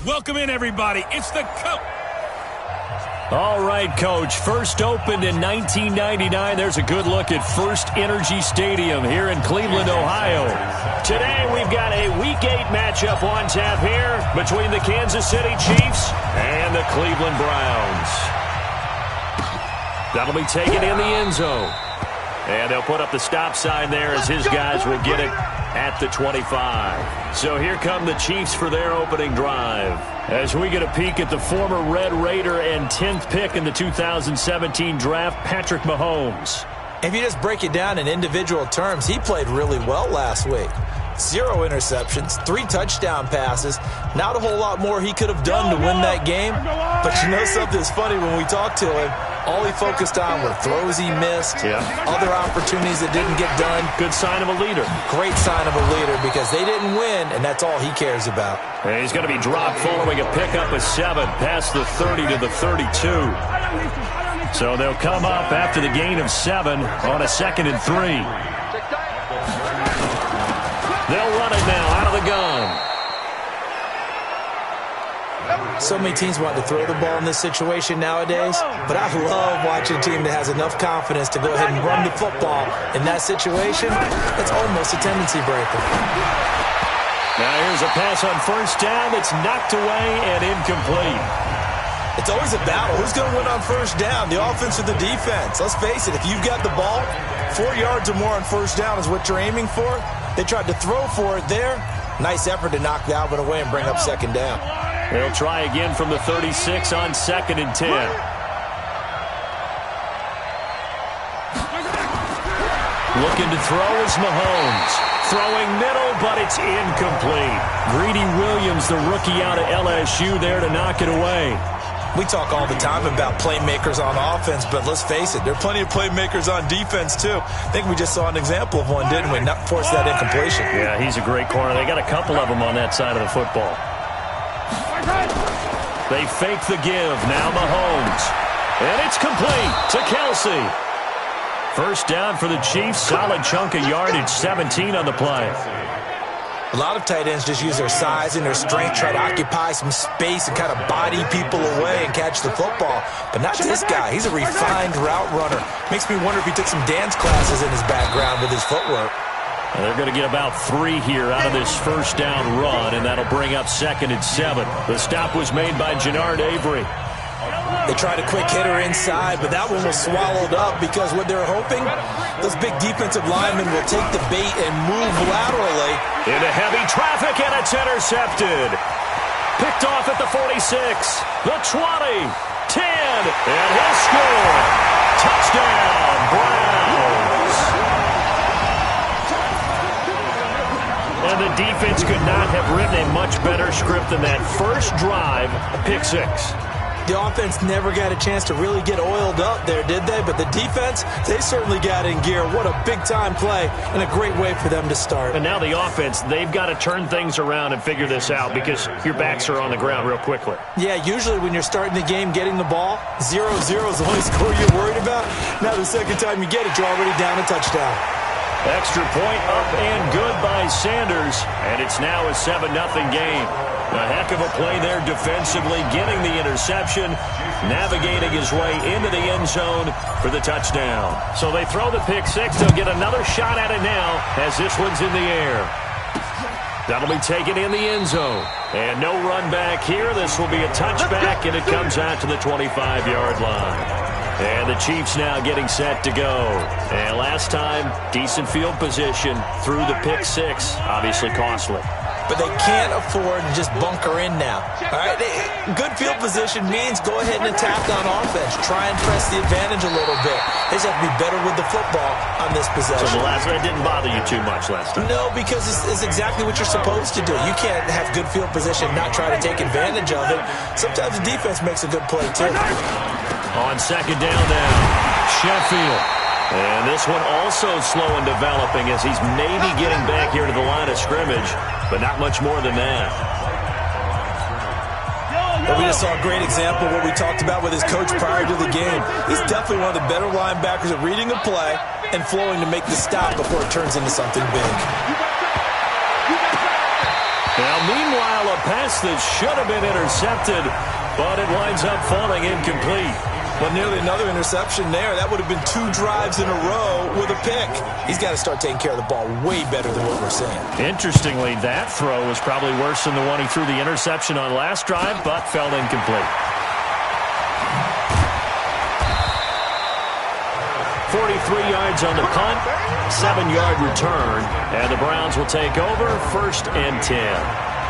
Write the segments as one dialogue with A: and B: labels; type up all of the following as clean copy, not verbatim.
A: Welcome in, everybody. It's the coach.
B: All right, Coach. First opened in 1999. There's a good look at First Energy Stadium here in Cleveland, Ohio. Today, we've got a Week 8 matchup on tap here between the Kansas City Chiefs and the Cleveland Browns. That'll be taken in the end zone. And they'll put up the stop sign there as his guys will get it at the 25. So here come the Chiefs for their opening drive. As we get a peek at the former Red Raider and 10th pick in the 2017 draft, Patrick Mahomes.
C: If you just break it down in individual terms, he played really well last week. 0 interceptions, 3 touchdown passes. Not a whole lot more he could have done to win that game. But you know something's funny when we talked to him. All he focused on were throws he missed, other opportunities that didn't get done.
B: Good sign of a leader. Great
C: sign of a leader because they didn't win, and that's all he cares about.
B: And he's going to be dropped following a pickup of 7 past the 30 to the 32. So they'll come up after the gain of 7 on a 2nd and 3. They'll run it now out of the gun.
C: So many teams want to throw the ball in this situation nowadays, but I love watching a team that has enough confidence to go ahead and run the football. In that situation, it's almost a tendency breaker.
B: Now here's a pass on first down that's knocked away and incomplete.
C: It's always a battle. Who's going to win on first down, the offense or the defense? Let's face it, if you've got the ball, 4 yards or more on first down is what you're aiming for. They tried to throw for it there. Nice effort to knock Dalvin away and bring up 2nd down.
B: They'll try again from the 36 on 2nd and 10. Looking to throw is Mahomes. Throwing middle, but it's incomplete. Greedy Williams, the rookie out of LSU, there to knock it away.
C: We talk all the time about playmakers on offense, but let's face it, there are plenty of playmakers on defense, too. I think we just saw an example of one, didn't we? Not force that incompletion.
B: Yeah, he's a great corner. They got a couple of them on that side of the football. They fake the give. Now Mahomes. And it's complete to Kelsey. First down for the Chiefs. Solid chunk of yardage, 17 on the play.
C: A lot of tight ends just use their size and their strength, try to occupy some space and kind of body people away and catch the football. But not this guy. He's a refined route runner. Makes me wonder if he took some dance classes in his background with his footwork.
B: Well, they're going to get about 3 here out of this first down run, and that'll bring up 2nd and 7. The stop was made by Jannard Avery.
C: They tried a quick hitter inside, but that one was swallowed up because what they're hoping, those big defensive linemen will take the bait and move laterally.
B: Into heavy traffic, and it's intercepted. Picked off at the 46, the 20, 10, and he'll score. Touchdown, Browns. And the defense could not have written a much better script than that first drive, pick 6.
C: The offense never got a chance to really get oiled up there, did they? But the defense, they certainly got in gear. What a big-time play and a great way for them to start.
B: And now the offense, they've got to turn things around and figure this out because your backs are on the ground real quickly.
C: Yeah, usually when you're starting the game getting the ball, 0-0 is the only score you're worried about. Now the second time you get it, you're already down a touchdown.
B: Extra point up and good by Sanders, and it's now a 7-0 game. A heck of a play there defensively, getting the interception, navigating his way into the end zone for the touchdown. So they throw the pick 6. They'll get another shot at it now as this one's in the air. That'll be taken in the end zone. And no run back here. This will be a touchback, and it comes out to the 25-yard line. And the Chiefs now getting set to go. And last time, decent field position through the pick 6. Obviously costly.
C: But they can't afford to just bunker in now. All right, good field position means go ahead and attack on offense. Try and press the advantage a little bit. They just have to be better with the football on this possession.
B: So the last one didn't bother you too much last time?
C: No, because it's exactly what you're supposed to do. You can't have good field position, not try to take advantage of it. Sometimes the defense makes a good play, too.
B: On 2nd down now, Sheffield. And this one also slow in developing as he's maybe getting back here to the line of scrimmage, but not much more than that.
C: But we just saw a great example of what we talked about with his coach prior to the game. He's definitely one of the better linebackers at reading a play and flowing to make the stop before it turns into something big.
B: Now, meanwhile, a pass that should have been intercepted, but it winds up falling incomplete.
C: Well, nearly another interception there. That would have been 2 drives in a row with a pick. He's got to start taking care of the ball way better than what we're seeing.
B: Interestingly, that throw was probably worse than the one he threw the interception on last drive, but fell incomplete. 43 yards on the punt, 7-yard return, and the Browns will take over 1st and 10.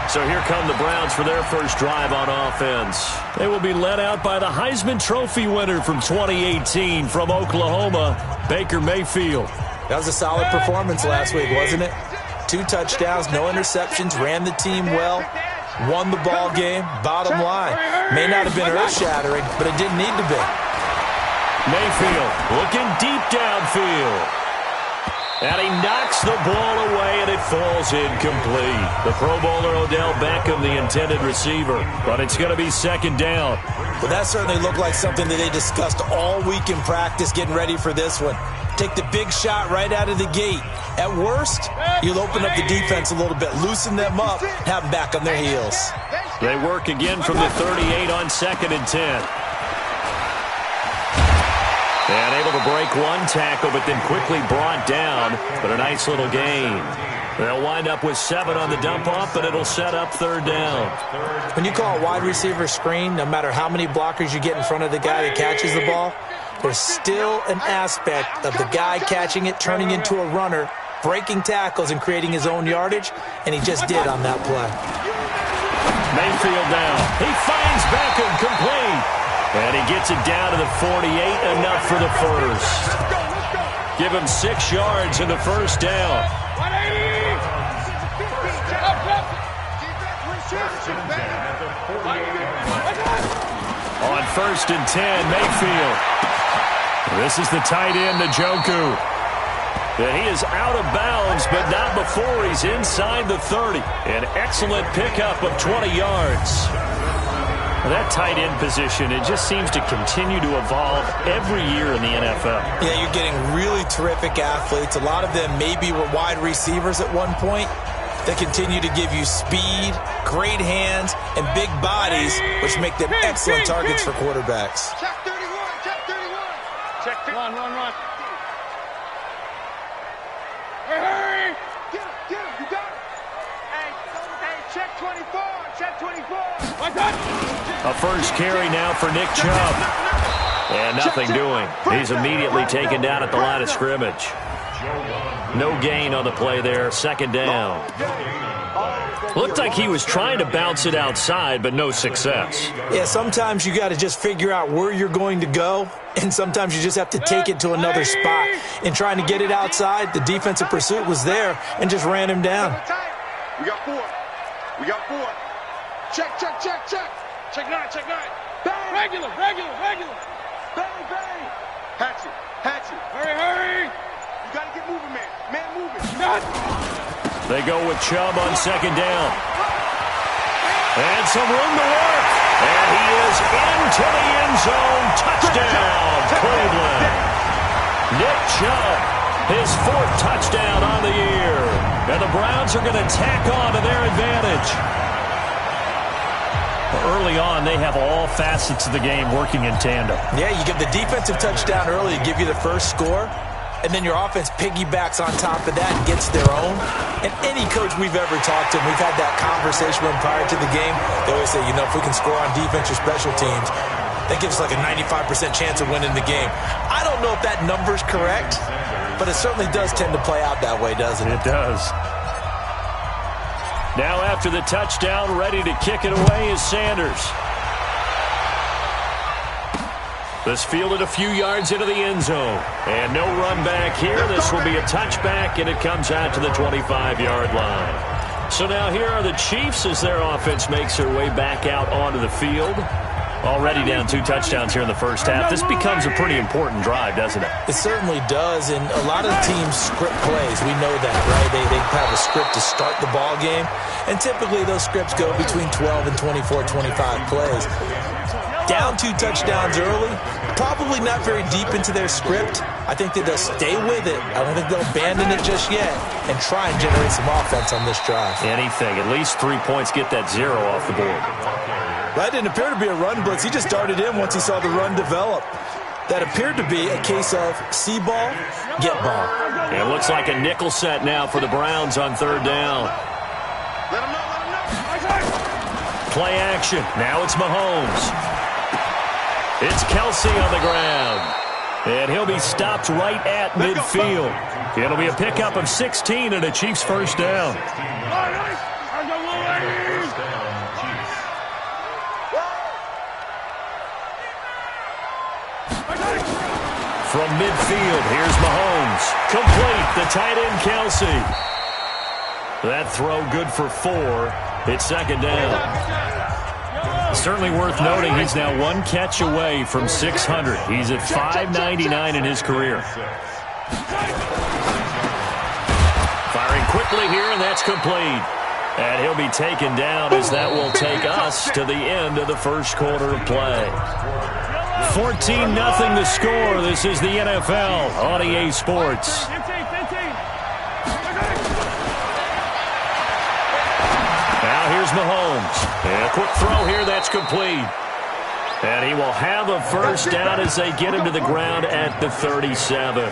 B: So here come the Browns for their first drive on offense. They will be led out by the Heisman Trophy winner from 2018 from Oklahoma, Baker Mayfield.
C: That was a solid performance last week, wasn't it? 2 touchdowns, no interceptions, ran the team well, won the ball game. Bottom line, may not have been earth-shattering, but it didn't need to be.
B: Mayfield looking deep downfield. And he knocks the ball away, and it falls incomplete. The Pro Bowler Odell Beckham, the intended receiver. But it's going to be 2nd down.
C: Well, that certainly looked like something that they discussed all week in practice, getting ready for this one. Take the big shot right out of the gate. At worst, you'll open up the defense a little bit, loosen them up, have them back on their heels.
B: They work again from the 38 on 2nd and 10. And able to break 1 tackle, but then quickly brought down. But a nice little gain. They'll wind up with 7 on the dump-off, but it'll set up 3rd down.
C: When you call a wide receiver screen, no matter how many blockers you get in front of the guy that catches the ball, there's still an aspect of the guy catching it, turning into a runner, breaking tackles and creating his own yardage, and he just did on that play.
B: Mayfield down. He finds Beckham complete. And he gets it down to the 48, enough for the first. Give him 6 yards in the 1st down. On 1st and 10, Mayfield. This is the tight end, Njoku. And he is out of bounds, but not before he's inside the 30. An excellent pickup of 20 yards. That tight end position, it just seems to continue to evolve every year in the NFL.
C: Yeah, you're getting really terrific athletes. A lot of them maybe were wide receivers at one point. They continue to give you speed, great hands, and big bodies, which make them excellent targets for quarterbacks.
D: Check 31, check 31. Check 31. Run. Hurry! Get him, you got it. Hey, check 24, check 24.
B: A first carry now for Nick Chubb. And nothing doing. He's immediately taken down at the line of scrimmage. No gain on the play there. 2nd down. Looked like he was trying to bounce it outside, but no success.
C: Yeah, sometimes you got to just figure out where you're going to go, and sometimes you just have to take it to another spot. In trying to get it outside, the defensive pursuit was there and just ran him down.
D: We got 4. Check. Check 9. Bang. Regular. Bang. Hatch it. Hurry. You got to get moving, man. Man moving.
B: They go with Chubb on 2nd down. And some room to work. And he is into the end zone. Touchdown, Cleveland. Nick Chubb, his 4th touchdown on the year. And the Browns are going to tack on to their advantage. Early on, they have all facets of the game working in tandem.
C: Yeah, you give the defensive touchdown early to give you the first score, and then your offense piggybacks on top of that and gets their own. And any coach we've ever talked to, we've had that conversation with them prior to the game. They always say, if we can score on defense or special teams, that gives us like a 95% chance of winning the game. I don't know if that number's correct, but it certainly does tend to play out that way, doesn't it?
B: It does. Now after the touchdown, ready to kick it away is Sanders. This fielded a few yards into the end zone. And no run back here. This will be a touchback, and it comes out to the 25-yard line. So now here are the Chiefs as their offense makes their way back out onto the field. Already down 2 touchdowns here in the first half. This becomes a pretty important drive, doesn't it?
C: It certainly does, and a lot of teams script plays. We know that, right? They have a script to start the ball game, and typically those scripts go between 12 and 24, 25 plays. Down 2 touchdowns early, probably probably not very deep into their script. I think that they'll stay with it. I don't think they'll abandon it just yet and try and generate some offense on this drive.
B: Anything. At least 3 points, get that 0 off the board.
C: That didn't appear to be a run blitz. He just darted in once he saw the run develop. That appeared to be a case of see ball, get ball.
B: It looks like a nickel set now for the Browns on 3rd down. Play action. Now it's Mahomes. It's Kelsey on the ground. And he'll be stopped right at midfield. It'll be a pickup of 16 and a Chiefs first down. From midfield, here's Mahomes. Complete, the tight end Kelsey. That throw good for 4. It's 2nd down. Certainly worth noting he's now 1 catch away from 600. He's at 599 in his career. Firing quickly here, and that's complete. And he'll be taken down as that will take us to the end of the first quarter of play. 14-0 the score. This is the NFL on EA Sports. Now here's Mahomes. And a quick throw here, that's complete. And he will have a first down as they get him to the ground at the 37.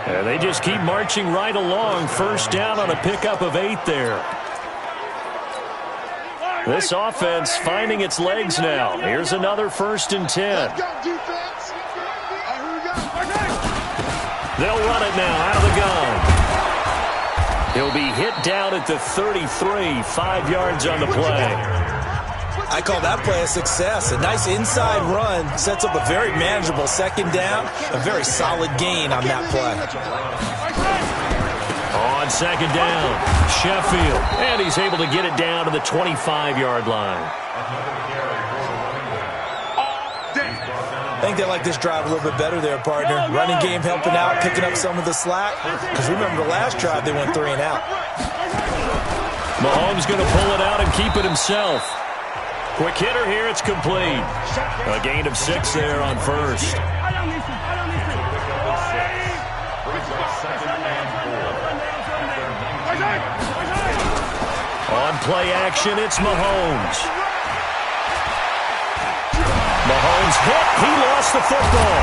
B: And they just keep marching right along. First down on a pickup of 8 there. This offense finding its legs now. Here's another 1st and 10. They'll run it now out of the gun. He'll be hit down at the 33, 5 yards on the play.
C: I call that play a success. A nice inside run sets up a very manageable 2nd down. A very solid gain on that play.
B: On 2nd down, Sheffield. And he's able to get it down to the 25-yard line.
C: I think they like this drive a little bit better there, partner. Running game helping out, picking up some of the slack. Because remember the last drive, they went 3 and out.
B: Mahomes going to pull it out and keep it himself. Quick hitter here, it's complete. A gain of 6 there on 1st. On play action, it's Mahomes. Mahomes hit. He lost the football.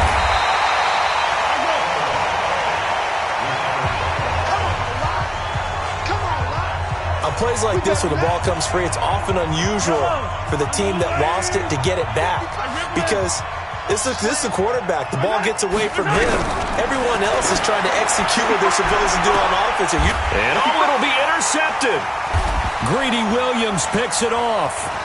C: On plays like this where the ball comes free, it's often unusual for the team that lost it to get it back. Because this is the quarterback. The ball gets away from him. Everyone else is trying to execute what they're supposed to do on offense.
B: And it'll be intercepted. Greedy Williams picks it off.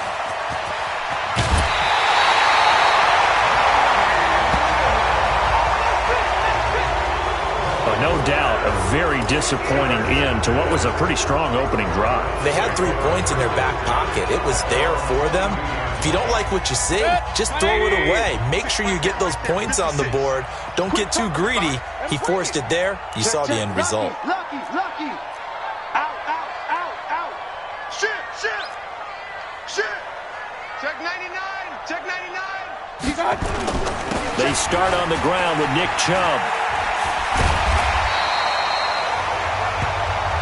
B: No doubt a very disappointing end to what was a pretty strong opening drive.
C: They had 3 points in their back pocket. It was there for them. If you don't like what you see, just throw it away. Make sure you get those points on the board. Don't get too greedy. He forced it there. You saw the end result.
D: Lucky. Out. Shit. Check 99.
B: They start on the ground with Nick Chubb.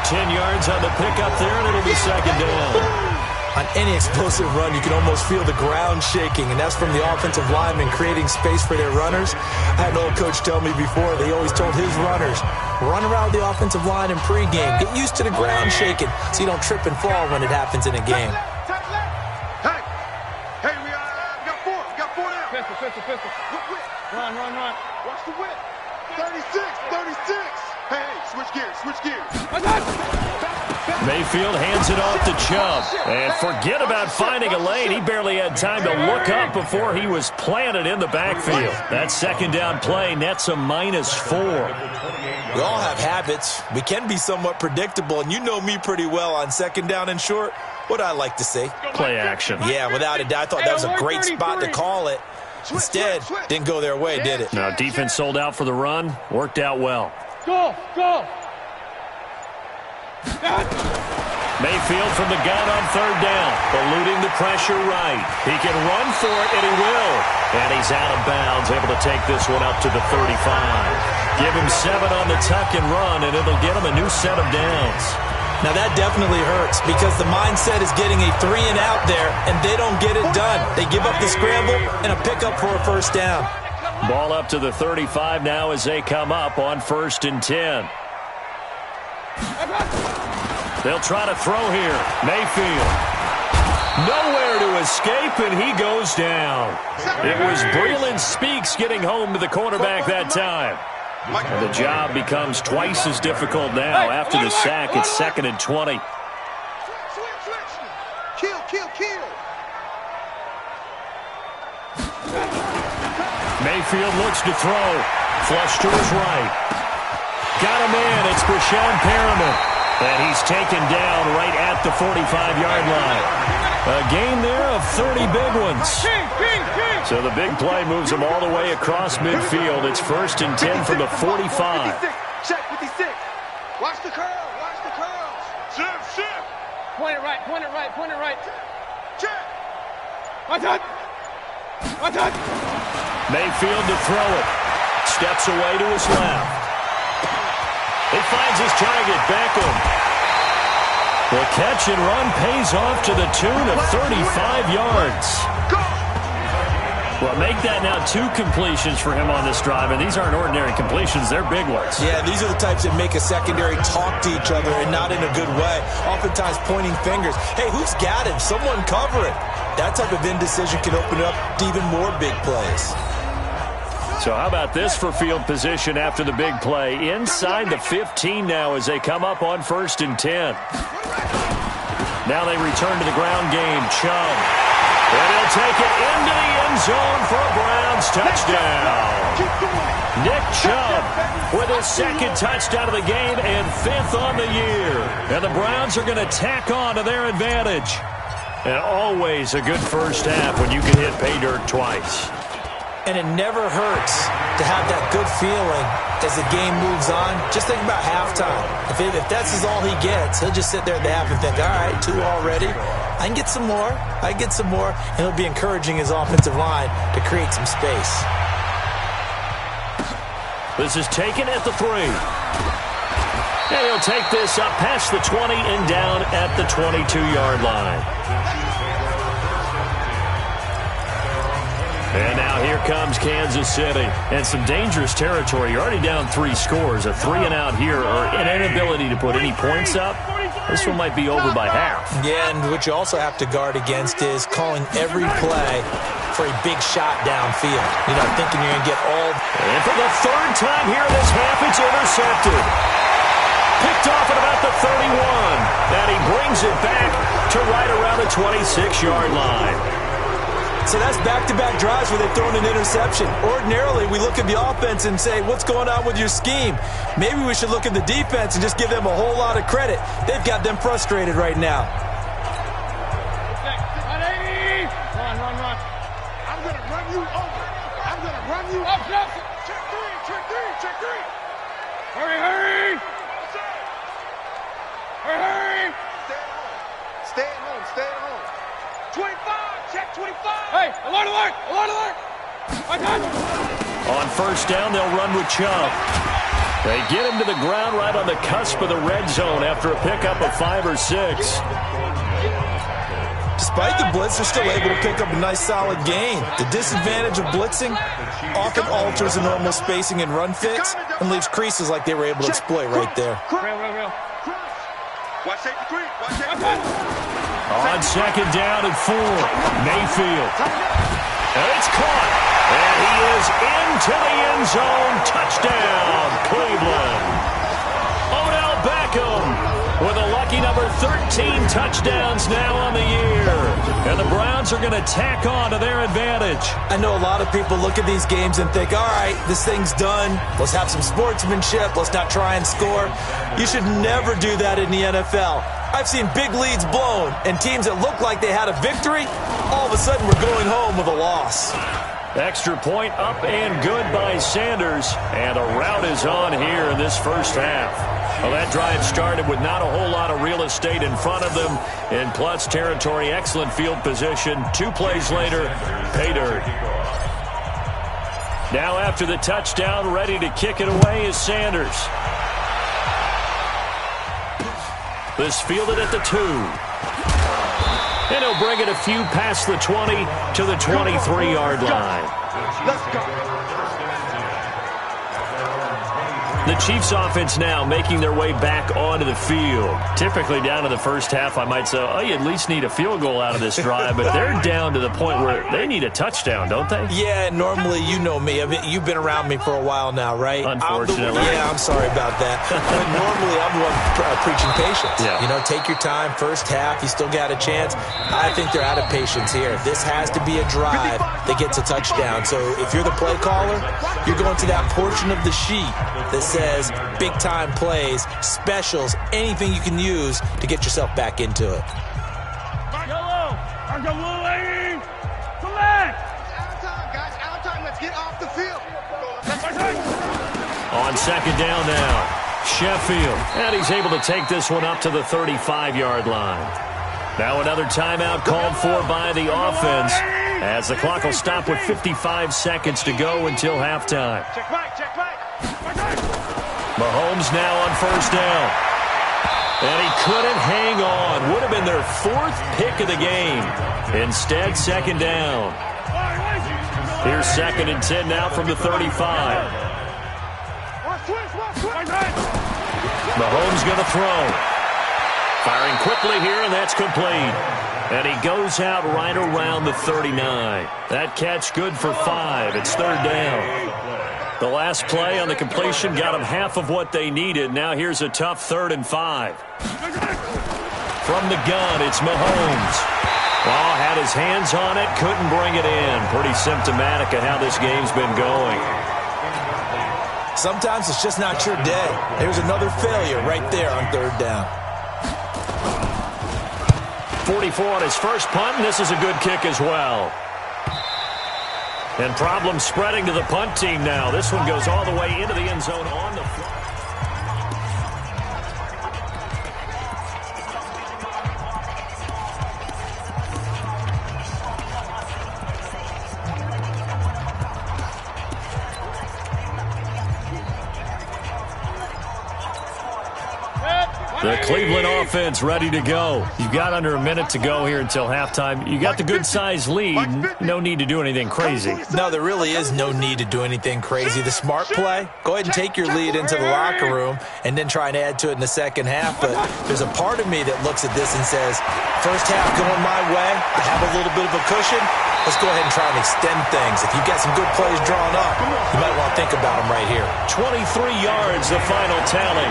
B: 10 yards on the pickup there, and it'll be 2nd down.
C: On any explosive run, you can almost feel the ground shaking, and that's from the offensive linemen creating space for their runners. I had an old coach tell me before, they always told his runners, run around the offensive line in pregame. Get used to the ground shaking so you don't trip and fall when it happens in a game.
D: Hey, we got 4 now. Pistol. Run. Watch the whip. 36. Hey, switch gears.
B: Mayfield hands it off to Chubb. And forget about finding a lane. He barely had time to look up before he was planted in the backfield. That 2nd down play nets a -4.
C: We all have habits. We can be somewhat predictable, and you know me pretty well on 2nd down and short. What I like to say?
B: Play action.
C: Yeah, without a doubt. I thought that was a great spot to call it. Instead, didn't go their way, did it?
B: Now, defense sold out for the run. Worked out well.
D: Go.
B: Mayfield from the gun on third down. Eluding the pressure right. He can run for it, and he will. And he's out of bounds, able to take this one up to the 35. Give him 7 on the tuck and run, and it'll get him a new set of downs.
C: Now that definitely hurts because the mindset is getting a 3 and out there, and they don't get it done. They give up the scramble and a pickup for a first down.
B: Ball up to the 35 now as they come up on 1st and 10. They'll try to throw here. Mayfield. Nowhere to escape, and he goes down. It was Breeland Speaks getting home to the quarterback that time. And the job becomes twice as difficult now after the sack. It's 2nd and 20.
D: Kill.
B: Mayfield looks to throw. Flush to his right. Got a man. It's Brashon Perriman. And he's taken down right at the 45-yard line. A gain there of 30 big ones. So the big play moves him all the way across midfield. It's 1st and 10 from the 45.
D: Check 56. Watch the curls. Shift.
E: Point it right.
D: Check.
E: One touch.
B: Mayfield to throw it. Steps away to his left. He finds his target, Beckham. The catch and run pays off to the tune of 35 yards. Well, make that now 2 completions for him on this drive, and these aren't ordinary completions. They're big ones.
C: Yeah, these are the types that make a secondary talk to each other and not in a good way. Oftentimes pointing fingers. Hey, who's got him? Someone cover it. That type of indecision can open up to even more big plays.
B: So how about this for field position after the big play? Inside the 15 now as they come up on 1st and 10. Now they return to the ground game. Chubb. And he'll take it into the end zone for a Browns touchdown. Nick Chubb with his 2nd touchdown of the game and 5th on the year. And the Browns are going to tack on to their advantage. And always a good first half when you can hit pay dirt twice.
C: And it never hurts to have that good feeling as the game moves on. Just think about halftime. If that's all he gets, he'll just sit there at the half and think, all right, 2 already. I can get some more. And he'll be encouraging his offensive line to create some space.
B: This is taken at the 3. And he'll take this up past the 20 and down at the 22-yard line. And now here comes Kansas City. And some dangerous territory. You're already down 3 scores. A 3 and out here, or an inability to put any points up. This one might be over by half.
C: Yeah, and what you also have to guard against is calling every play for a big shot downfield. You know, thinking you're going to get all...
B: And for the 3rd time here this half, it's intercepted. Picked off at about the 31. And he brings it back to right around the 26-yard line.
C: So that's back-to-back drives where they've thrown an interception. Ordinarily, we look at the offense and say, what's going on with your scheme? Maybe we should look at the defense and just give them a whole lot of credit. They've got them frustrated right now.
E: Run.
D: I'm going to run you over. I'm going to run you over. Check 3.
E: Hurry.
D: Stay at home. 25. Check 25.
E: Hey, alert.
B: On 1st down, they'll run with Chubb. They get him to the ground right on the cusp of the red zone after a pickup of 5 or 6.
C: Despite the blitz, they're still able to pick up a nice solid gain. The disadvantage of blitzing often alters the normal spacing and run fits and leaves creases like they were able to exploit right there.
E: Real.
D: Watch safety 3. Watch safety 3.
B: On 2nd down and 4, Mayfield. And it's caught. And he is into the end zone. Touchdown, Cleveland. Odell Beckham with a lucky number 13 touchdowns now on the year. And the Browns are going to tack on to their advantage.
C: I know a lot of people look at these games and think, all right, this thing's done. Let's have some sportsmanship. Let's not try and score. You should never do that in the NFL. I've seen big leads blown, and teams that look like they had a victory, all of a sudden we're going home with a loss.
B: Extra point up and good by Sanders. And a rout is on here in this first half. Well, that drive started with not a whole lot of real estate in front of them. In plus territory, excellent field position. 2 plays later, pay dirt. Now after the touchdown, ready to kick it away is Sanders. This fielded at the 2. And he'll bring it a few past the 20 to the 23-yard line.
D: Let's go.
B: The Chiefs offense now making their way back onto the field. Typically down to the first half, I might say, oh, you at least need a field goal out of this drive. But they're down to the point where they need a touchdown, don't they?
C: Yeah, normally, you know me. I mean, you've been around me for a while now, right?
B: Unfortunately.
C: I'm sorry about that. But normally, I'm the one preaching patience.
B: Yeah.
C: You know, take your time. First half, you still got a chance. I think they're out of patience here. This has to be a drive that gets a touchdown. So if you're the play caller, you're going to that portion of the sheet that says big-time plays, specials, anything you can use to get yourself back into it.
E: Yellow! Argawooing! Select!
D: Out of time, guys. Out of time. Let's get off the field.
B: On second down now, Sheffield. And he's able to take this one up to the 35-yard line. Now another timeout called for by the offense as the clock will stop with 55 seconds to go until halftime.
E: Check back, check back!
B: Mahomes now on first down. And he couldn't hang on. Would have been their 4th pick of the game. Instead, second down. Here's 2nd and 10 now from the 35. Mahomes going to throw. Firing quickly here, and that's complete. And he goes out right around the 39. That catch good for 5. It's 3rd down. The last play on the completion got them half of what they needed. Now here's a tough 3rd and 5. From the gun, it's Mahomes. Oh, had his hands on it, couldn't bring it in. Pretty symptomatic of how this game's been going.
C: Sometimes it's just not your day. There's another failure right there on 3rd down.
B: 44 on his first punt, and this is a good kick as well. And problems spreading to the punt team now. This one goes all the way into the end zone on the front. The Cleveland offense ready to go. You've got under a minute to go here until halftime. You got the good-sized lead. No need to do anything crazy.
C: No, there really is no need to do anything crazy. The smart play, go ahead and take your lead into the locker room and then try and add to it in the second half. But there's a part of me that looks at this and says, first half going my way, I have a little bit of a cushion. Let's go ahead and try and extend things. If you've got some good plays drawn up, you might want to think about them right here.
B: 23 yards, the final tally.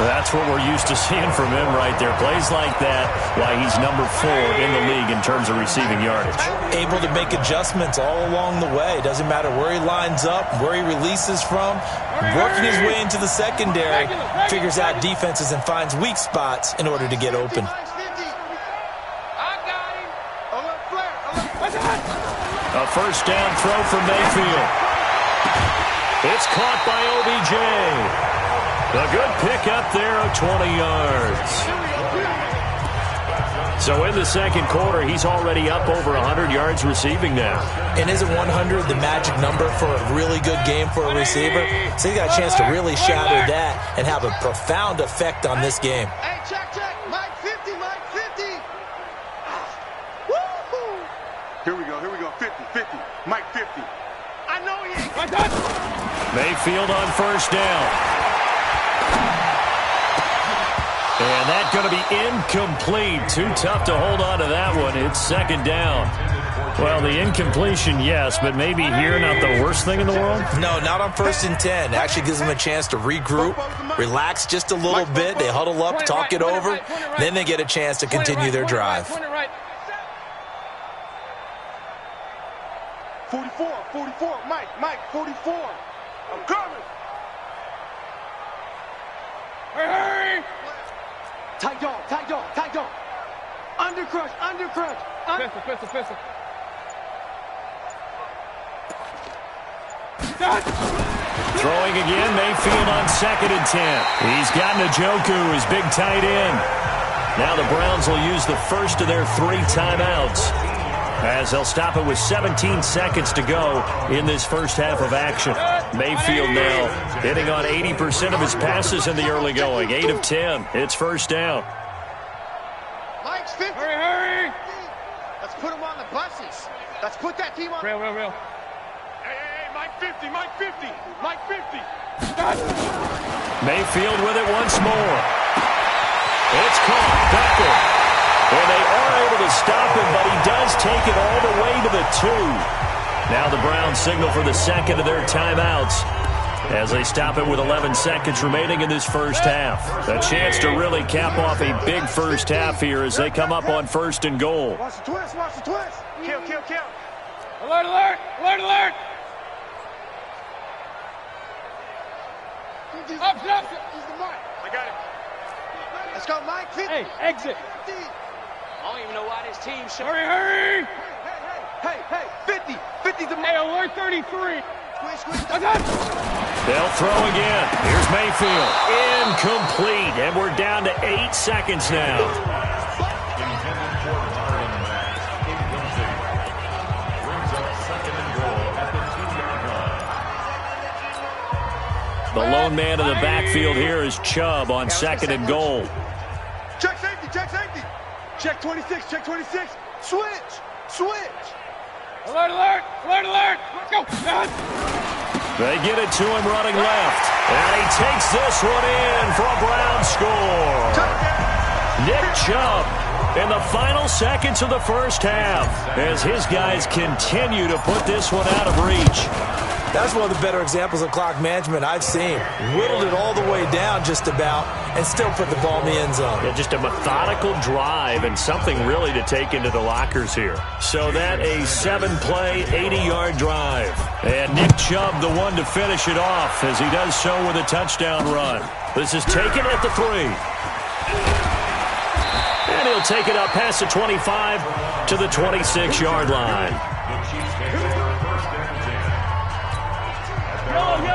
B: That's what we're used to seeing from him right there. Plays like that, why he's number 4 in the league in terms of receiving yardage.
C: Able to make adjustments all along the way. Doesn't matter where he lines up, where he releases from. Working his way into the secondary, figures out defenses and finds weak spots in order to get open.
B: A first down throw from Mayfield. It's caught by OBJ. A good pick up there of 20 yards. So in the second quarter, he's already up over 100 yards receiving now.
C: And isn't 100 the magic number for a really good game for a receiver? So he got a chance to really shatter that and have a profound effect on this game.
D: Hey, check. Mike 50, Mike 50. Woo-hoo. Here we go. 50. Mike 50. I know he ain't.
B: Mayfield on first down. And that's going to be incomplete. Too tough to hold on to that one. It's second down. Well, the incompletion, yes, but maybe here not the worst thing in the world?
C: No, not on 1st and 10. Actually gives them a chance to regroup, relax just a little bit. They huddle up, talk it over. Then they get a chance to continue their drive.
D: 44. Mike 44. I'm coming.
E: Hurry!
D: Tight dog. Under crush.
E: Pistol.
B: Throwing again, Mayfield on 2nd and 10. He's got Njoku, his big tight end. Now the Browns will use the first of their 3 timeouts, as they'll stop it with 17 seconds to go in this first half of action. Mayfield now hitting on 80% of his passes in the early going. 8 of 10. It's first down.
D: Mike's 50.
E: Hurry!
D: Let's put him on the buses. Let's put that team on.
E: Real.
D: Hey, Mike 50, Mike 50, Mike 50.
B: Mayfield with it once more. It's caught. Becker. And they are able to stop him, but he does take it all the way to the 2. Now the Browns signal for the second of their timeouts as they stop it with 11 seconds remaining in this first half. A chance to really cap off a big first half here as they come up on 1st and goal.
D: Watch the twist, watch the twist. Kill.
E: Alert! Up!
D: He's the Mike. I got him. Let's go, Mike 50.
E: Hey, exit.
D: 50.
F: I don't even know why this team showed.
E: Hurry!
D: Hey, 50. 50's the
E: Hey,
D: Mike.
E: alert 33.
D: Squish.
B: They'll throw again. Here's Mayfield. Incomplete. And we're down to 8 seconds now. The lone man in the backfield here is Chubb on 2nd and goal.
D: Check safety. Check 26, Switch.
E: Alert! Let's go!
B: They get it to him running left. And he takes this one in for a Brown score. Nick Chubb in the final seconds of the first half as his guys continue to put this one out of reach.
C: That's one of the better examples of clock management I've seen. Whittled it all the way down just about and still put the ball in the end zone.
B: Yeah, just a methodical drive and something really to take into the lockers here. So that a 7-play, 80-yard drive. And Nick Chubb the one to finish it off as he does so with a touchdown run. This is taken at the 3. And he'll take it up past the 25 to the 26-yard line.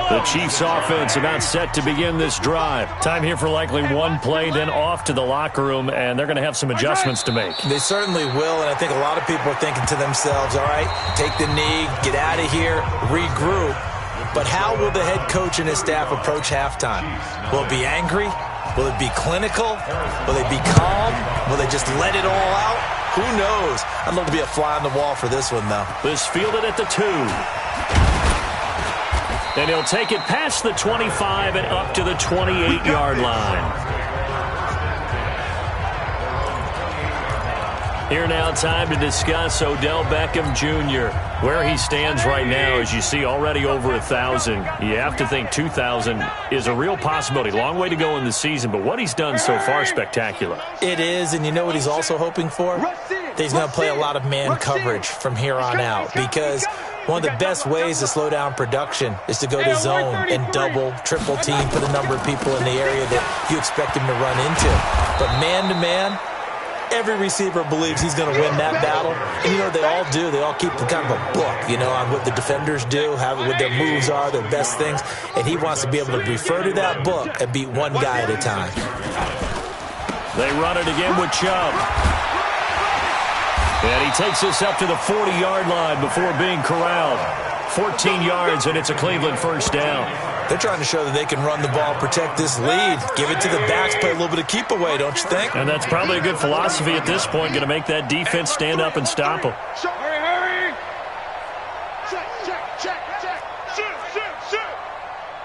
B: The Chiefs offense about set to begin this drive. Time here for likely one play, then off to the locker room, and they're going to have some adjustments to make.
C: They certainly will, and I think a lot of people are thinking to themselves, all right, take the knee, get out of here, regroup. But how will the head coach and his staff approach halftime? Will it be angry? Will it be clinical? Will they be calm? Will they just let it all out? Who knows? I'd love to be a fly on the wall for this one, though.
B: This fielded at the 2. And he'll take it past the 25 and up to the 28-yard line. Here now, time to discuss Odell Beckham Jr. Where he stands right now, as you see, already over 1,000. You have to think 2,000 is a real possibility. Long way to go in the season, but what he's done so far, spectacular.
C: It is, and you know what he's also hoping for? That he's going to play a lot of man coverage from here on out, because one of the best ways to slow down production is to go to zone and double, triple team, put a number of people in the area that you expect him to run into. But man-to-man, every receiver believes he's going to win that battle. And you know what they all do? They all keep kind of a book, you know, on what the defenders do, what their moves are, their best things. And he wants to be able to refer to that book and beat one guy at a time.
B: They run it again with Chubb. And he takes this up to the 40-yard line before being corralled. 14 yards, and it's a Cleveland first down.
C: They're trying to show that they can run the ball, protect this lead, give it to the backs, play a little bit of keep away, don't you think?
B: And that's probably a good philosophy at this point, going to make that defense stand up and stop them.
E: Hurry!
D: Check. Shoot.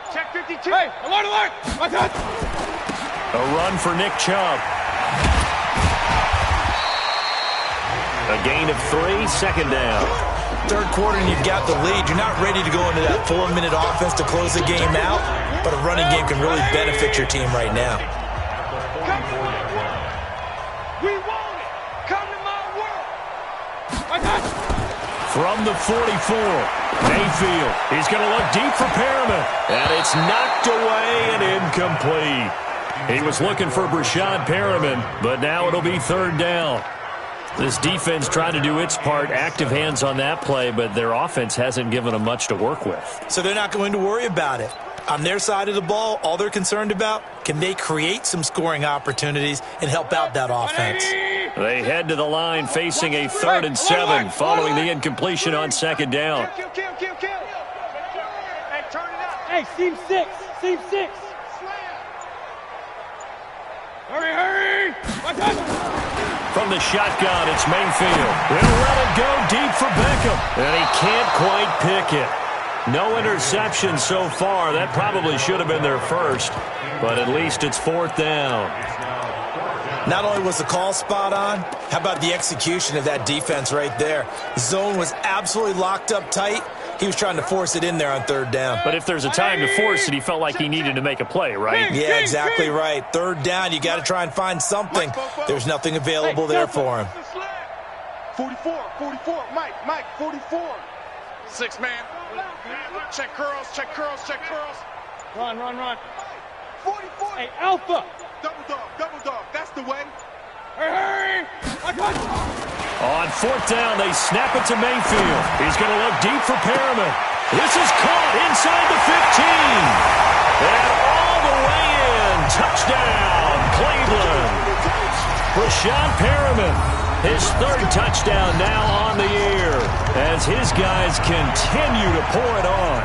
D: Check 52.
E: Hey, alert! Watch out!
B: A run for Nick Chubb. A gain of 3, second down.
C: Third quarter and you've got the lead. You're not ready to go into that 4-minute offense to close the game out, but a running game can really benefit your team right now.
D: We want it. Come to my world.
B: From the 44, Mayfield. He's going to look deep for Perriman. And it's knocked away and incomplete. He was looking for Brashad Perriman, but now it'll be third down. This defense trying to do its part, active hands on that play, but their offense hasn't given them much to work with.
C: So they're not going to worry about it. On their side of the ball, all they're concerned about, can they create some scoring opportunities and help out that offense?
B: They head to the line facing a 3rd and 7 following the incompletion on 2nd down.
F: Kill. Hey, turn it up.
E: Hey, seam 6. Seam 6. Hurry.
B: From the shotgun, it's Mayfield. He'll let it go deep for Beckham. And he can't quite pick it. No interception so far. That probably should have been their first, but at least it's 4th down.
C: Not only was the call spot on, how about the execution of that defense right there? The zone was absolutely locked up tight. He was trying to force it in there on 3rd down.
B: But if there's a time to force it, he felt like he needed to make a play, right?
C: Yeah, exactly right. 3rd down, you got to try and find something. There's nothing available there for him.
D: 44, Mike, 44.
F: 6 man. Check curls.
E: Run.
D: 44.
E: Hey, Alpha.
D: Double dog. That's the way.
E: Hurry.
B: On 4th down, they snap it to Mayfield. He's going to look deep for Perriman. This is caught inside the 15. And all the way in. Touchdown, Cleveland. Rashad Perriman, his 3rd touchdown now on the year as his guys continue to pour it on.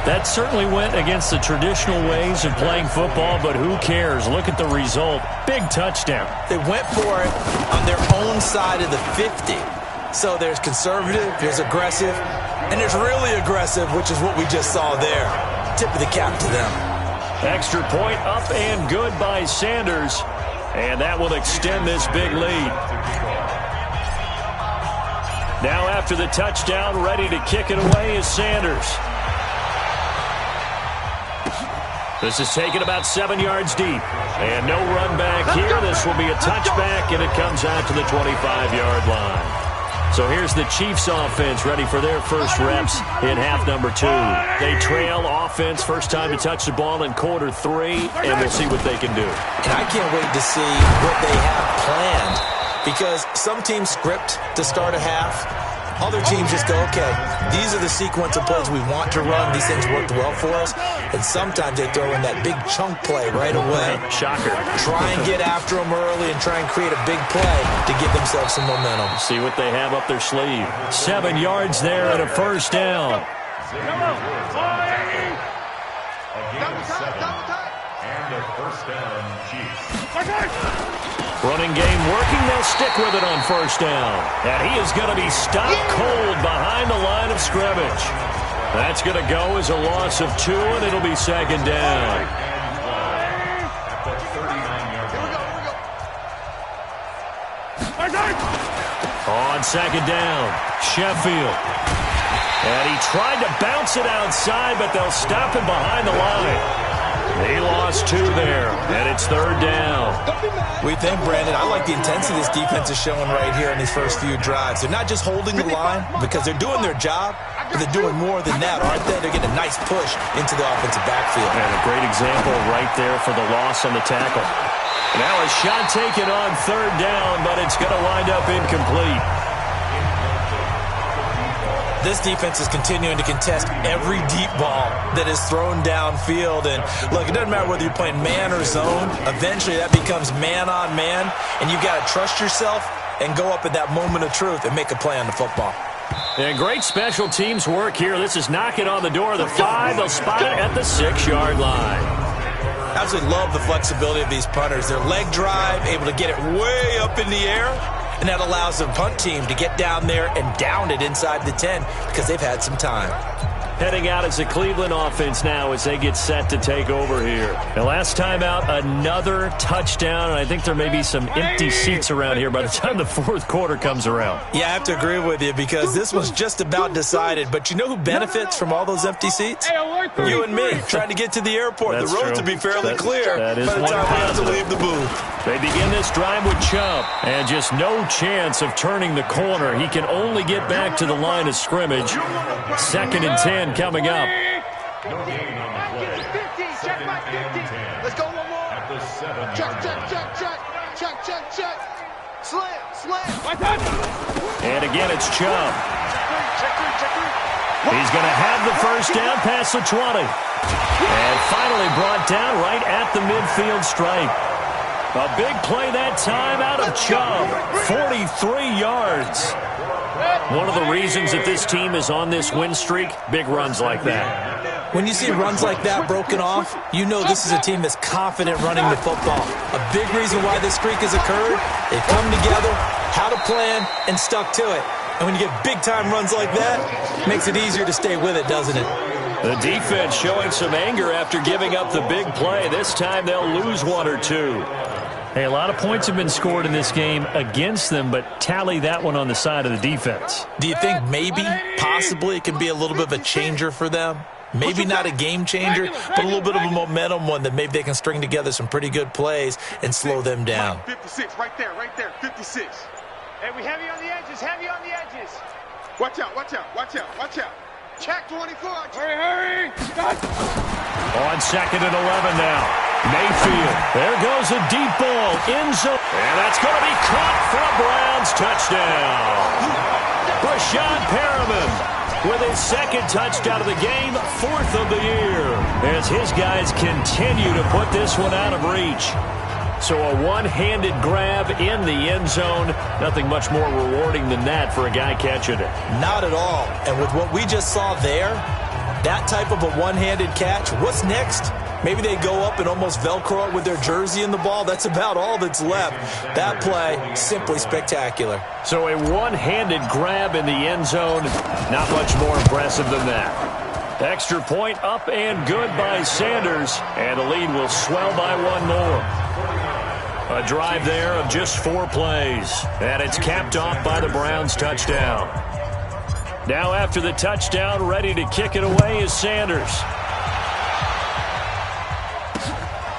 B: That certainly went against the traditional ways of playing football, but who cares? Look at the result. Big touchdown.
C: They went for it on their own side of the 50. So there's conservative, there's aggressive, and there's really aggressive, which is what we just saw there. Tip of the cap to them.
B: Extra point up and good by Sanders, and that will extend this big lead. Now after the touchdown, ready to kick it away is Sanders. This is taken about 7 yards deep. And no run back here. This will be a touchback, and it comes out to the 25-yard line. So here's the Chiefs offense ready for their first reps in half number 2. They trail offense, first time to touch the ball in quarter 3, and we'll see what they can do.
C: And I can't wait to see what they have planned, because some teams script to start a half. Other teams just go, okay, these are the sequence of plays we want to run. These things worked well for us. And sometimes they throw in that big chunk play right away.
B: Shocker.
C: Try and get after them early and try and create a big play to give themselves some momentum.
B: See what they have up their sleeve. 7 yards there and a first down.
G: And a first down, Chiefs.
B: Running game working. They'll stick with it on first down. And he is going to be stopped cold behind the line of scrimmage. That's going to go as a loss of 2, and it'll be 2nd down. On 2nd down, Sheffield. And he tried to bounce it outside, but they'll stop him behind the line. He lost 2 there, and it's 3rd down.
C: We think, Brandon, I like the intensity this defense is showing right here in these first few drives. They're not just holding the line because they're doing their job, but they're doing more than that, aren't they? They're getting a nice push into the offensive backfield.
B: And a great example right there for the loss on the tackle. Now a shot taken on 3rd down, but it's going to wind up incomplete.
C: This defense is continuing to contest every deep ball that is thrown downfield. And, look, it doesn't matter whether you're playing man or zone. Eventually that becomes man-on-man, and you've got to trust yourself and go up at that moment of truth and make a play on the football.
B: And great special teams work here. This is knocking on the door of the 5. They'll spot it at the 6-yard line.
C: I absolutely love the flexibility of these punters. Their leg drive, able to get it way up in the air. And that allows the punt team to get down there and down it inside the 10 because they've had some time.
B: Heading out as the Cleveland offense now as they get set to take over here. And last time out, another touchdown. And I think there may be some empty seats around here by the time the 4th quarter comes around.
C: Yeah, I have to agree with you because this was just about decided. But you know who benefits from all those empty seats? You and me, trying to get to the airport.
B: That's
C: the roads
B: true.
C: will be fairly clear
B: by the
C: time we have to leave the booth.
B: They begin this drive with Chubb, and just no chance of turning the corner. He can only get back to the line of scrimmage. 2nd and 10 coming up.
G: No gain on the play.
D: Check my 50. Let's go one more.
G: At the 7-yard
D: Check.
G: line.
B: And again, it's Chubb. He's going to have the first down past the 20. And finally brought down right at the midfield stripe. A big play that time out of Chubb. 43 yards. One of the reasons that this team is on this win streak, big runs like that.
C: When you see runs like that broken off, you know this is a team that's confident running the football. A big reason why this streak has occurred, they've come together, had a plan, and stuck to it. And when you get big-time runs like that, it makes it easier to stay with it, doesn't it?
B: The defense showing some anger after giving up the big play. This time they'll lose one or two.
H: Hey, a lot of points have been scored in this game against them, but tally that one on the side of the defense.
C: Do you think maybe, possibly, it can be a little bit of a changer for them? Maybe not a game changer, but a little bit of a momentum one that maybe they can string together some pretty good plays and slow them down.
D: 56, right there, 56.
E: Hey, we heavy on the edges, heavy on the edges.
D: Watch out. Check 24.
E: Hurry.
B: On 2nd and 11 now. Mayfield. There goes a deep ball. End zone. And that's going to be caught for a Browns touchdown. Brashad Perriman with his second touchdown of the game, 4th of the year, as his guys continue to put this one out of reach. So a one-handed grab in the end zone. Nothing much more rewarding than that for a guy catching it.
C: Not at all. And with what we just saw there, that type of a one-handed catch, what's next? Maybe they go up and almost Velcro it with their jersey in the ball. That's about all that's left. That play, simply spectacular.
B: So a one-handed grab in the end zone. Not much more impressive than that. Extra point up and good by Sanders. And the lead will swell by one more. A drive there of just 4 plays. And it's capped off by the Browns touchdown. Now after the touchdown, ready to kick it away is Sanders.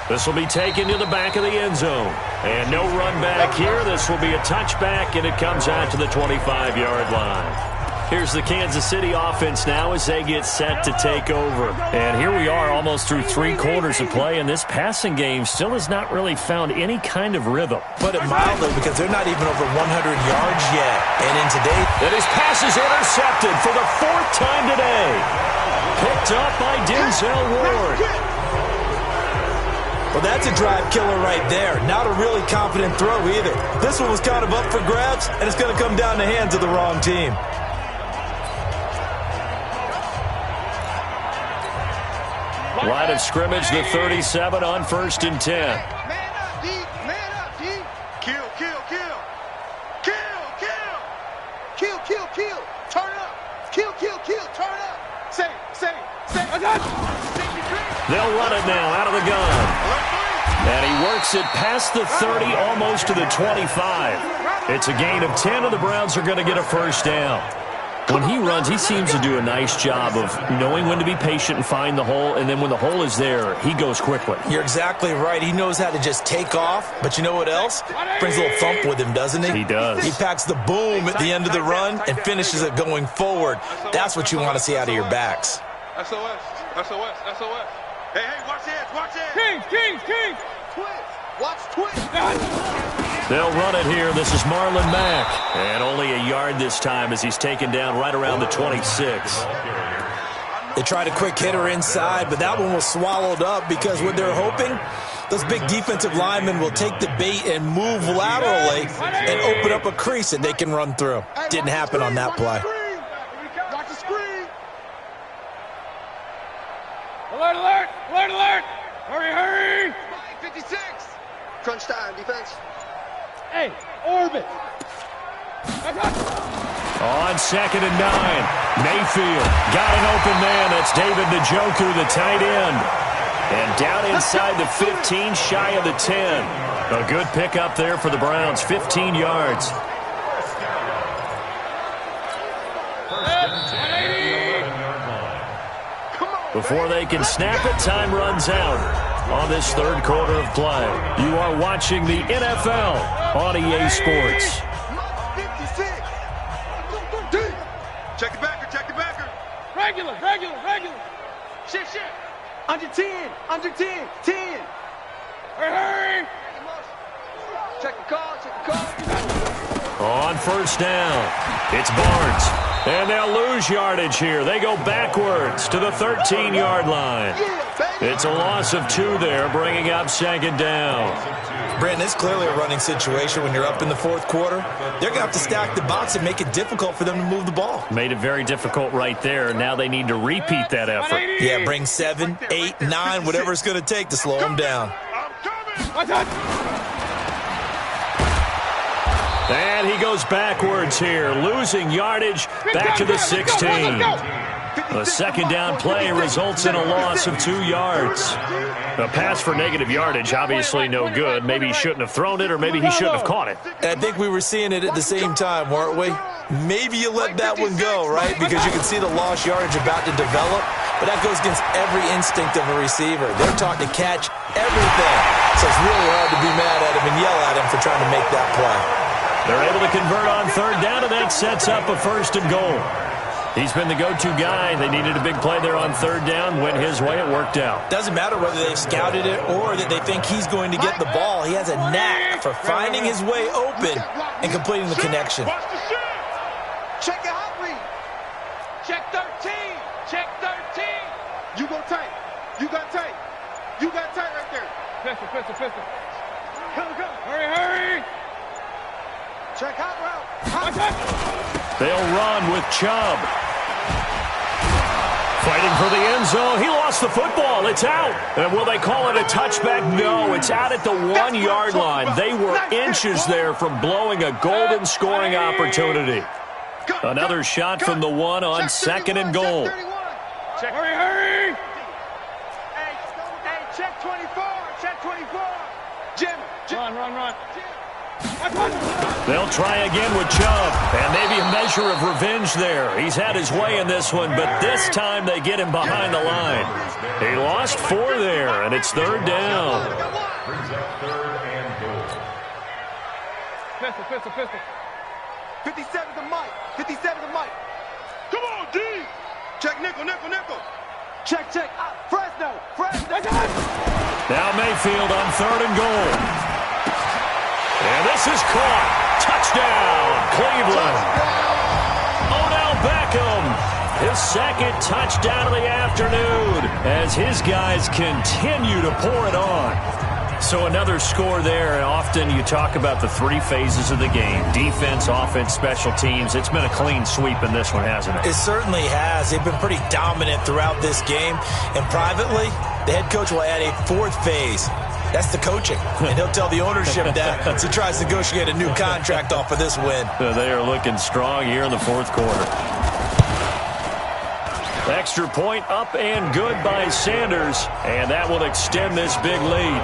B: This will be taken to the back of the end zone. And no run back here. This will be a touchback, and it comes out to the 25-yard line. Here's the Kansas City offense now as they get set to take over.
H: And here we are almost through 3 quarters of play, and this passing game still has not really found any kind of rhythm.
C: Put it mildly, because they're not even over 100 yards yet. And in today,
B: and his pass is intercepted for the 4th time today. Picked up by Denzel Ward.
C: Well, that's a drive killer right there. Not a really confident throw either. This one was kind of up for grabs, and it's going to come down the hands of the wrong team.
B: Line of scrimmage, the 37 on 1st and 10.
D: Man up, D. Kill. Turn up. Kill. Turn up. Say.
B: They'll run it now out of the gun. And he works it past the 30, almost to the 25. It's a gain of 10, and the Browns are going to get a first down. When he runs, he seems to do a nice job of knowing when to be patient and find the hole, and then when the hole is there, he goes quickly.
C: You're exactly right. He knows how to just take off, but you know what else? Brings a little thump with him, doesn't he?
B: He does.
C: He packs the boom at the end of the run and finishes it going forward. That's what you want to see out of your backs.
D: SOS. Hey, watch it.
E: Kings.
D: Twist.
B: They'll run it here. This is Marlon Mack. And only a yard this time as he's taken down right around the 26.
C: They tried a quick hitter inside, but that one was swallowed up because what they're hoping, those big defensive linemen will take the bait and move laterally and open up a crease that they can run through. Didn't happen on that play.
D: Watch the screen.
E: Alert. Hurry.
D: 56. Crunch time, defense.
E: Hey, orbit.
B: On 2nd and 9, Mayfield got an open man. That's David Njoku, the tight end. And down inside the 15, shy of the 10. A good pickup there for the Browns, 15 yards. Before they can snap it, time runs out on this 3rd quarter of play. You are watching the NFL on EA Sports.
D: 56. Check the backer.
E: Regular. Shit.
D: Under 10. 10.
E: Hurry.
D: Check the call.
B: On first down, it's Barnes. And they'll lose yardage here. They go backwards to the 13-yard line. It's a loss of 2 there, bringing up second down.
C: Brandon, it's clearly a running situation when you're up in the fourth quarter. They're going to have to stack the box and make it difficult for them to move the ball.
H: Made it very difficult right there. Now they need to repeat that effort.
C: Yeah, bring 7, 8, 9, whatever it's going to take to slow them down.
B: And he goes backwards here, losing yardage back to the 16. The second down play results in a loss of 2 yards. A pass for negative yardage, obviously no good. Maybe he shouldn't have thrown it, or maybe he shouldn't have caught it.
C: I think we were seeing it at the same time, weren't we? Maybe you let that one go, right? Because you can see the lost yardage about to develop, but that goes against every instinct of a receiver. They're taught to catch everything, so it's really hard to be mad at him and yell at him for trying to make that play.
B: They're able to convert on third down, and that sets up a first and goal. He's been the go-to guy. They needed a big play there on third down. Went his way. It worked out.
C: Doesn't matter whether they've scouted it or that they think he's going to get the ball. He has a knack for finding his way open and completing the connection.
D: Check your hot read.
E: Check 13. Check 13.
D: You go tight. You got tight. You got tight right there.
E: Pistol. Go. Hurry.
D: Check hot route.
B: They'll run with Chubb. Fighting for the end zone. He lost the football. It's out. And will they call it a touchback? No, it's out at the 1-yard line. They were inches there from blowing a golden scoring opportunity. Another shot from the 1 on second and goal.
E: Hurry.
D: Hey, check 24. Check 24. Jim.
E: Run.
B: They'll try again with Chubb, and maybe a measure of revenge there. He's had his way in this one, but this time they get him behind the line. He lost 4 there, and it's third down.
G: Brings up third and goal.
E: Pistol.
D: 57 to Mike. 57 to Mike. Come on, D. Check nickel. Check. Fresno.
B: Now Mayfield on third and goal. And this is caught. Touchdown, Cleveland. Odell Beckham, his second touchdown of the afternoon as his guys continue to pour it on. So another score there. Often you talk about the 3 phases of the game: defense, offense, special teams. It's been a clean sweep in this one, hasn't it?
C: It certainly has. They've been pretty dominant throughout this game. And privately, the head coach will add a 4th phase. That's the coaching. And he'll tell the ownership that as he tries to negotiate a new contract off of this win.
B: They are looking strong here in the fourth quarter. Extra point up and good by Sanders, and that will extend this big lead.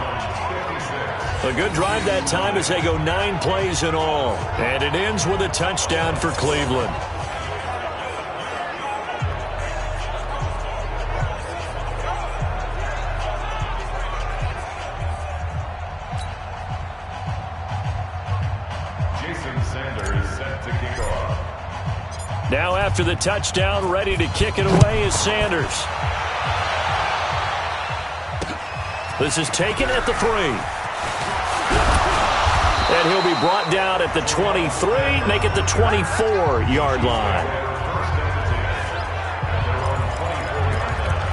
B: A good drive that time as they go 9 plays in all, and it ends with a touchdown for Cleveland. Now after the touchdown, ready to kick it away is Sanders. This is taken at the 3. And he'll be brought down at the 23, make it the 24-yard line.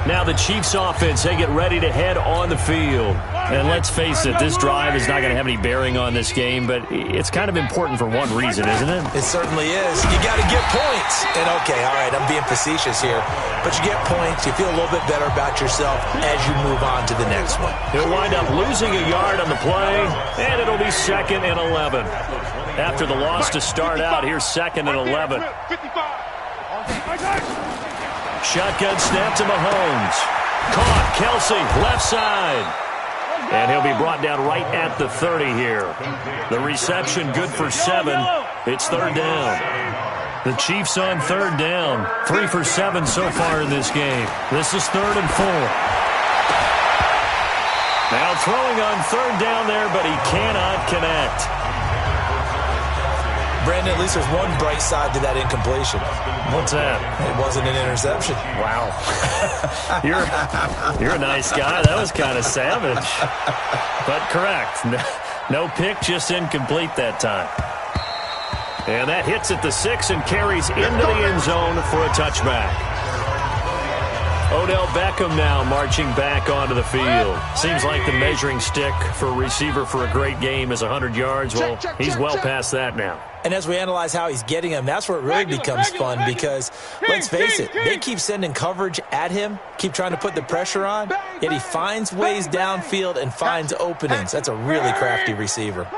B: Now the Chiefs offense, they get ready to head on the field. And let's face it, this drive is not going to have any bearing on this game, but it's kind of important for one reason, isn't it?
C: It certainly is. You got to get points. And okay, all right, I'm being facetious here, but you get points, you feel a little bit better about yourself as you move on to the next one.
B: He'll wind up losing a yard on the play, and it'll be 2nd and 11. After the loss to start out, here's 2nd and 11. Shotgun snap to Mahomes. Caught, Kelsey, left side. And he'll be brought down right at the 30 here. The reception good for 7. It's third down. The Chiefs on third down. 3 for 7 so far in this game. This is 3rd and 4. Now throwing on third down there, but he cannot connect.
C: Brandon, at least there's one bright side to that incompletion.
B: What's that?
C: It wasn't an interception.
B: Wow. You're a nice guy. That was kind of savage. But correct. No pick, just incomplete that time. And that hits at the 6 and carries into the end zone for a touchback. Odell Beckham now marching back onto the field. Seems like the measuring stick for a receiver for a great game is 100 yards. Well, he's well past that now.
C: And as we analyze how he's getting him, that's where it really becomes fun because, let's face it, they keep sending coverage at him, keep trying to put the pressure on, yet he finds ways downfield and finds openings. That's a really crafty receiver.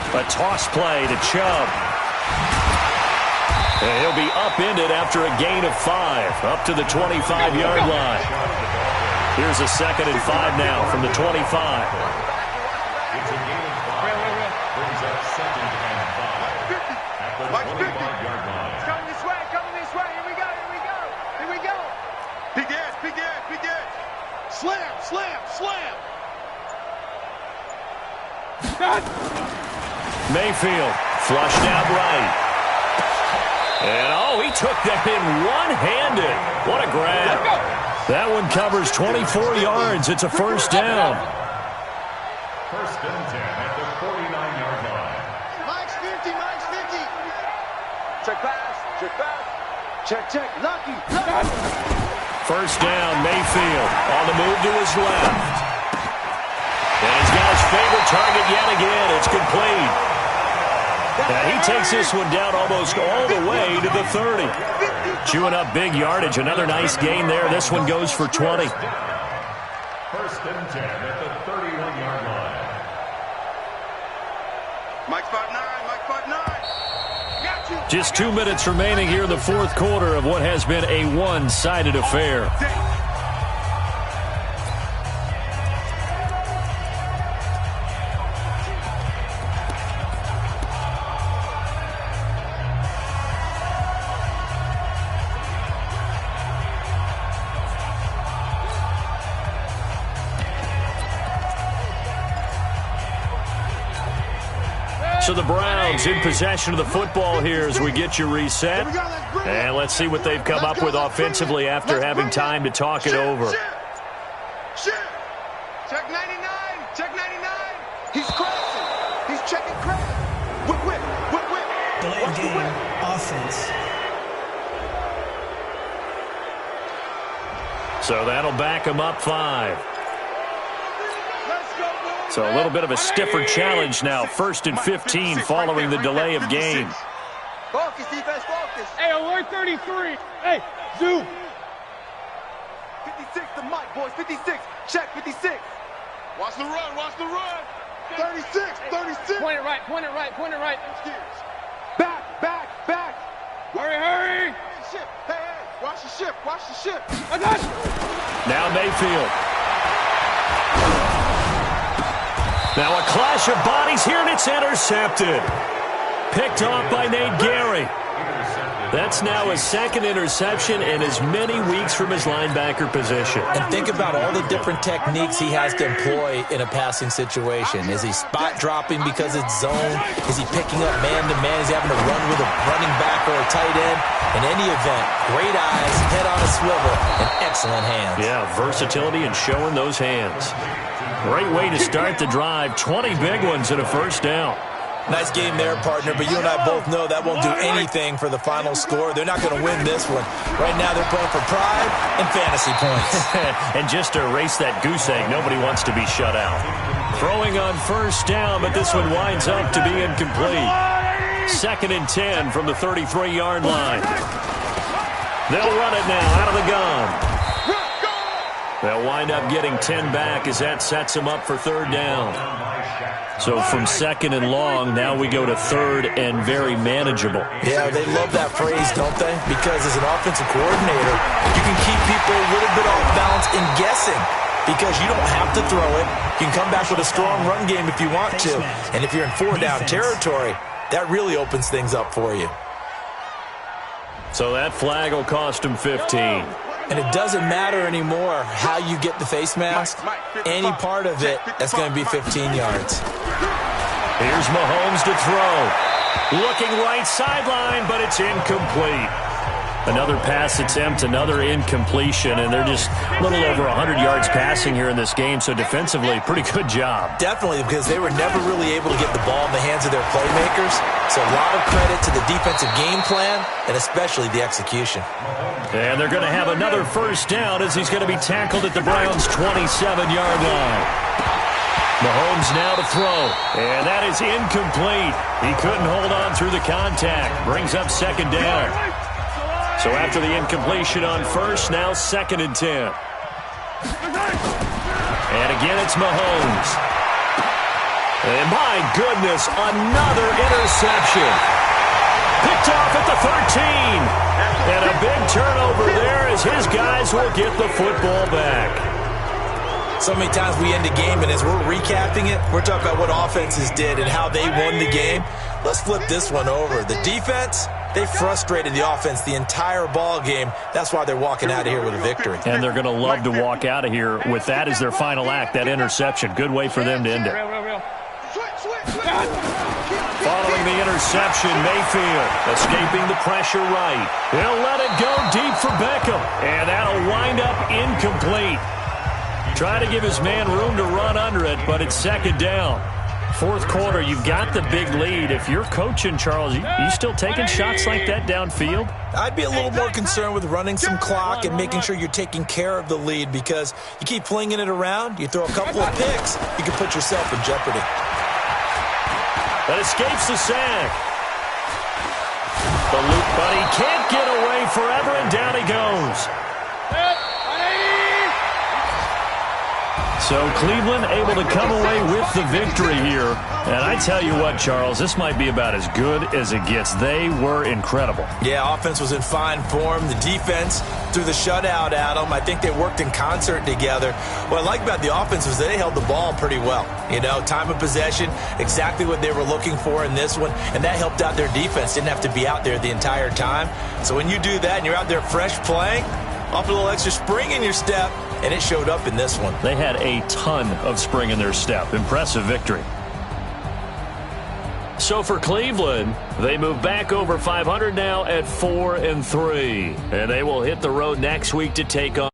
B: A toss play to Chubb. And he'll be upended after a gain of 5, up to the 25-yard line. Here's a 2nd and 5 now from the 25.
G: It's a gain of 5. Brings up 2nd and 5. At the 25-yard line.
E: It's coming this way, Here we go, here we go. Here we go.
D: Big ass, big ass, big ass. Slam, slam, slam.
B: Mayfield flushed out right. And, oh, he took that in one-handed. What a grab. That one covers 24 yards. It's a first down.
G: First and 10 at the 49-yard line.
D: Mike's 50, Mike's 50.
E: Check pass, check pass. Check, lucky.
B: First down, Mayfield on the move to his left. And he's got his favorite target yet again. It's complete. And he takes this one down almost all the way to the 30. Chewing up big yardage. Another nice gain there. This one goes for 20.
G: First and 10 at the 31-yard line.
D: Mike's 5'9", Mike's 5'9". Got you.
B: Just 2 minutes remaining here in the fourth quarter of what has been a one-sided affair. So the Browns in possession of the football here as we get you reset. And let's see what they've come up with offensively after having time to talk it over.
D: Check 99, check 99. He's crashing. He's checking crash. Whip.
I: Delay game, offense.
B: So that'll back him up 5. So a little bit of a stiffer challenge now. 1st and 15 following the delay of game.
E: Focus, defense, focus. Hey, alert 33. Hey, zoom.
D: 56 to Mike, boys. 56. Check 56. Watch the run. 36.
E: Point it right.
D: Back.
E: Hurry.
D: Ship. Hey, watch the ship.
B: Now Mayfield. Now a clash of bodies here, and it's intercepted. Picked off by Nate Gary. That's now his 2nd interception and as many weeks from his linebacker position.
C: And think about all the different techniques he has to employ in a passing situation. Is he spot dropping because it's zone? Is he picking up man-to-man? Is he having to run with a running back or a tight end? In any event, great eyes, head on a swivel, and excellent hands.
B: Yeah, versatility and showing those hands. Great way to start the drive. 20 big ones and a first down.
C: Nice game there, partner, but you and I both know that won't do anything for the final score. They're not going to win this one. Right now they're playing for pride and fantasy points.
B: And just to erase that goose egg, nobody wants to be shut out. Throwing on first down, but this one winds up to be incomplete. 2nd and 10 from the 33-yard line. They'll run it now out of the gun. They'll wind up getting 10 back as that sets them up for 3rd down. So from 2nd and long, now we go to 3rd and very manageable.
C: Yeah, they love that phrase, don't they? Because as an offensive coordinator, you can keep people a little bit off balance in guessing because you don't have to throw it. You can come back with a strong run game if you want to. And if you're in 4-down territory, that really opens things up for you.
B: So that flag will cost him 15.
C: And it doesn't matter anymore how you get the face mask. Any part of it, that's going to be 15 yards.
B: Here's Mahomes to throw. Looking right sideline, but it's incomplete.
H: Another pass attempt, another incompletion, and they're just a little over 100 yards passing here in this game, so defensively, pretty good job.
C: Definitely, because they were never really able to get the ball in the hands of their playmakers, so a lot of credit to the defensive game plan and especially the execution.
H: And they're going to have another first down as he's going to be tackled at the Browns' 27-yard line. Mahomes now to throw, and that is incomplete. He couldn't hold on through the contact. Brings up second down. So after the incompletion on first, now 2nd and 10. And again, it's Mahomes. And my goodness, another interception. Picked off at the 13. And a big turnover there as his guys will get the football back.
C: So many times we end a game, and as we're recapping it, we're talking about what offenses did and how they won the game. Let's flip this one over. The defense, they frustrated the offense the entire ball game. That's why they're walking out of here with a victory.
H: And they're going to love to walk out of here with that as their final act, that interception. Good way for them to end it. Following the interception, Mayfield escaping the pressure right. He'll let it go deep for Beckham. And that'll wind up incomplete. Trying to give his man room to run under it, but it's 2nd down. 4th quarter, you've got the big lead. If you're coaching, Charles, you still taking shots like that downfield?
C: I'd be a little more concerned with running some clock and making sure you're taking care of the lead, because you keep flinging it around, you throw a couple of picks, you can put yourself in jeopardy.
H: That escapes the sack. The Luke buddy can't get away forever, and down he goes. So Cleveland able to come away with the victory here. And I tell you what, Charles, this might be about as good as it gets. They were incredible.
C: Yeah, offense was in fine form. The defense threw the shutout at them. I think they worked in concert together. What I like about the offense was they held the ball pretty well. You know, time of possession, exactly what they were looking for in this one. And that helped out their defense. Didn't have to be out there the entire time. So when you do that and you're out there fresh playing, off a little extra spring in your step, and it showed up in this one.
H: They had a ton of spring in their step. Impressive victory. So for Cleveland, they move back over 500 now at 4-3. And they will hit the road next week to take on